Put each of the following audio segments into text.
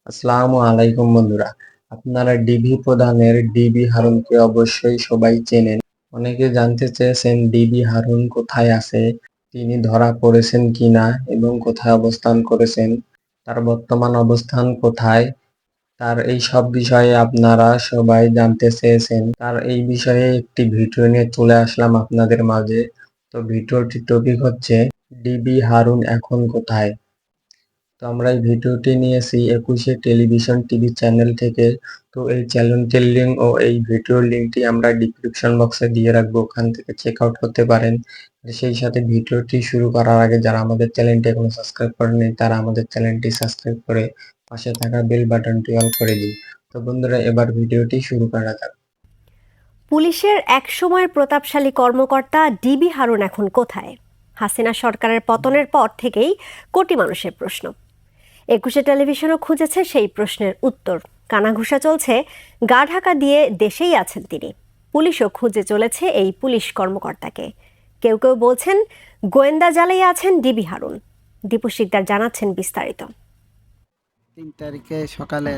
আসসালামু আলাইকুম বন্ধুরা। আপনারা ডিবি প্রধানের ডিবি হারুনকে অবশ্যই সবাই চেনেন। অনেকে জানতে চেয়েছেন ডিবি হারুন কোথায় আছে, তিনি ধরা পড়েছেন কিনা এবং কোথায় অবস্থান করেছেন, তার বর্তমান অবস্থান কোথায়, তার এই সব বিষয়ে আপনারা সবাই জানতে চেয়েছেন। তার এই বিষয়ে একটি ভিডিও নিয়ে চলে আসলাম আপনাদের মাঝে। তো ভিডিওটির টপিক হচ্ছে ডিবি হারুন এখন কোথায়। তো আমরা এই ভিডিওটি নিয়েছি ২১শে টেলিভিশন টিভি চ্যানেল থেকে। তো এই চ্যানেলটির লিঙ্ক ও এই ভিডিওর লিঙ্কটি আমরা ডিসক্রিপশন বক্সে দিয়ে রাখবো, ওখান থেকে চেক আউট করতে পারেন। সেই সাথে ভিডিওটি শুরু করার আগে যারা আমাদের চ্যানেলটি এখনো সাবস্ক্রাইব করেনি তারা আমাদের চ্যানেলটি সাবস্ক্রাইব করে পাশে থাকা বেল বাটনটি অন করে দিন। তো বন্ধুরা, এবার ভিডিওটি শুরু করা যাক। পুলিশের একসময়ের প্রতাপশালী কর্মকর্তা ডিবি হারুন এখন কোথায়? হাসিনা সরকারের পতনের পর থেকেই কোটি মানুষের প্রশ্ন। ২১শে টেলিভিশনও খুঁজেছে সেই প্রশ্নের উত্তর। কানাঘুষা চলছে, গা ঢাকা দিয়ে দেশেই আছেন তিনি। পুলিশও খুঁজে চলেছে এই পুলিশ কর্মকর্তাকে। কেউ কেউ বলছেন গোয়েন্দা জালেই আছেন ডিবি হারুন। দীপু শিকদার জানাচ্ছেন বিস্তারিত। ৩ তারিখে সকালে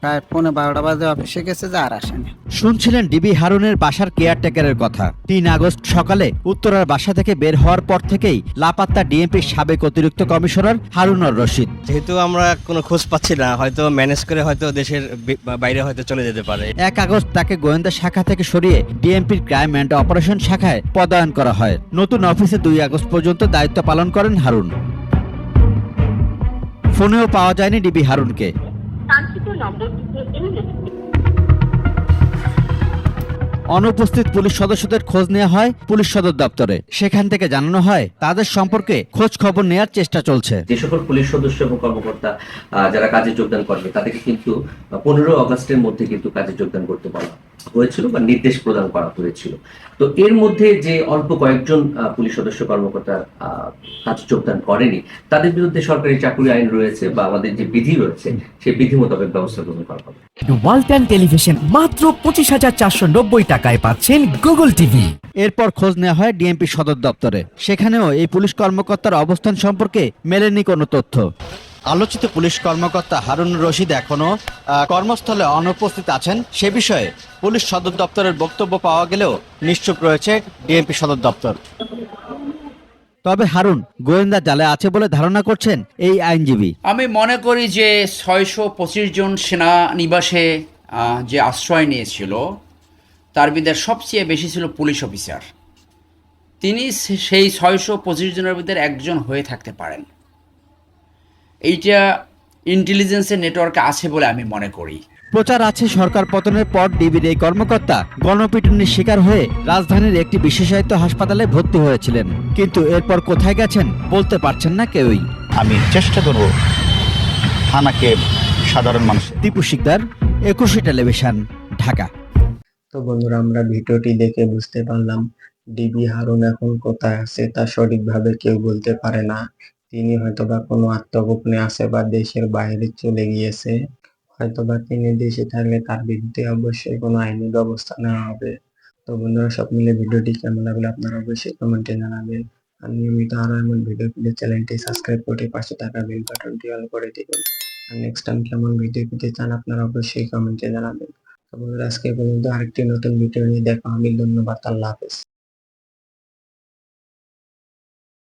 প্রায় ১৫-১২টা বাজে অফিসে গেছে, যে আর আসেনি। শুনছিলেন ডিবি হারুনের বাসার কেয়ারটেকারের কথা। ৩ আগস্ট সকালে উত্তরার বাসা থেকে বের হওয়ার পর থেকেই লাপাত্তা ডিএমপির সাবেক অতিরিক্ত কমিশনার হারুনুর রশিদ। যেহেতু আমরা কোনো খোঁজ পাচ্ছি না, হয়তো ম্যানেজ করে হয়তো দেশের বাইরে হয়তো চলে যেতে পারে। ১ আগস্ট তাকে গোয়েন্দা শাখা থেকে সরিয়ে ডিএমপির ক্রাইম অ্যান্ড অপারেশন শাখায় পদায়ন করা হয়। নতুন অফিসে ২ আগস্ট পর্যন্ত দায়িত্ব পালন করেন হারুন। ফোনেও পাওয়া যায়নি ডিবি হারুনকে। অনুপস্থিত পুলিশ সদস্যদের খোঁজ নেওয়া হয় পুলিশ সদর দপ্তরে। সেখান থেকে জানানো হয় তাদের সম্পর্কে খোঁজ খবর নেওয়ার চেষ্টা চলছে। যে সকল পুলিশ সদস্য এবং কর্মকর্তা যারা কাজে যোগদান করবে তাদেরকে কিন্তু ১৫ আগস্টের মধ্যে কিন্তু কাজে যোগদান করতে বলা হয়েছিল বা নির্দেশ প্রদান করা হয়েছিল। তো এর মধ্যে যে অল্প কয়েকজন পুলিশ সদস্য কর্মকর্তা কাজে যোগদান করেনি, তাদের বিরুদ্ধে সরকারি চাকরি আইন রয়েছে বা আমাদের যে বিধি রয়েছে সেই বিধি মোতাবেক ব্যবস্থা গ্রহণ করা হবে। ওয়ালটন টেলিভিশন মাত্র ২৫,৪৯০ টাকায় পাচ্ছেন গুগল টিভি। এরপর খোঁজ নেওয়া হয় ডিএমপি সদর দপ্তরে। সেখানেও এই পুলিশ কর্মকর্তার অবস্থান সম্পর্কে মেলেনি কোনো তথ্য। আলোচিত পুলিশ কর্মকর্তা হারুনুর রশিদ এখনো কর্মস্থলে অনুপস্থিত আছেন, সে বিষয়ে পুলিশ সদর দপ্তরের বক্তব্য পাওয়া গেলেও নিশ্চুপ রয়েছে ডিএমপি সদর দপ্তর। তবে হারুন গোয়েন্দা জালে আছে বলে ধারণা করছেন এই আইনজীবী। আমি মনে করি যে ৬২৫ জন সেনানিবাসে যে আশ্রয় নিয়েছিল তার ভিতরে সবচেয়ে বেশি ছিল পুলিশ অফিসার। তিনি সেই ৬২৫ জনের ভিতরে একজন হয়ে থাকতে পারেন। এইটা ইন্টেলিজেন্সের নেটওয়ার্কে আছে বলে আমি মনে করি। প্রচার আছে সরকার পতনের পর ডিবির এই কর্মকর্তা গণপিটুনির শিকার হয়ে রাজধানীর একটি বিশেষায়িত হাসপাতালে ভর্তি হয়েছিলেন, কিন্তু এরপর কোথায় গেছেন বলতে পারছেন না কেউই। আমি চেষ্টা করব থানাকে সাধারণ মানুষ। দীপু শিকদার, ২১শে টেলিভিশন, ঢাকা। তো বন্ধুরা, আমরা ভিডিওটি দেখে বুঝতে পারলাম ডিবি হারুন এখন কোথায় আছে তা সঠিকভাবে কেউ বলতে পারে না। তিনি হয়তোবা কোনো আত্মগোপনে আছে বা দেশের বাইরে চলে গিয়েছে। হয়তোবা তিনি দেশে থাকলে তার বিরুদ্ধে অবশ্যই কোনো আইনি ব্যবস্থা নেওয়া হবে। তো বন্ধুরা, সব মিলে ভিডিওটি কেমন লাগলো আপনারা অবশ্যই কমেন্টে জানাবেন। আর নিয়মিত আরো এমন ভিডিও পেতে চ্যানেলটি সাবস্ক্রাইব করে পাশে থাকা বেল বাটনটি অন করে দিবেন। আর নেক্সট টাইম কেমন ভিডিও পেতে চান আপনারা অবশ্যই কমেন্টে জানাবেন। তো বন্ধুরা, আজকে পর্যন্ত আরেকটি নতুন ভিডিও নিয়ে দেখা হবে। ধন্যবাদ, আল্লাহ হাফেজ।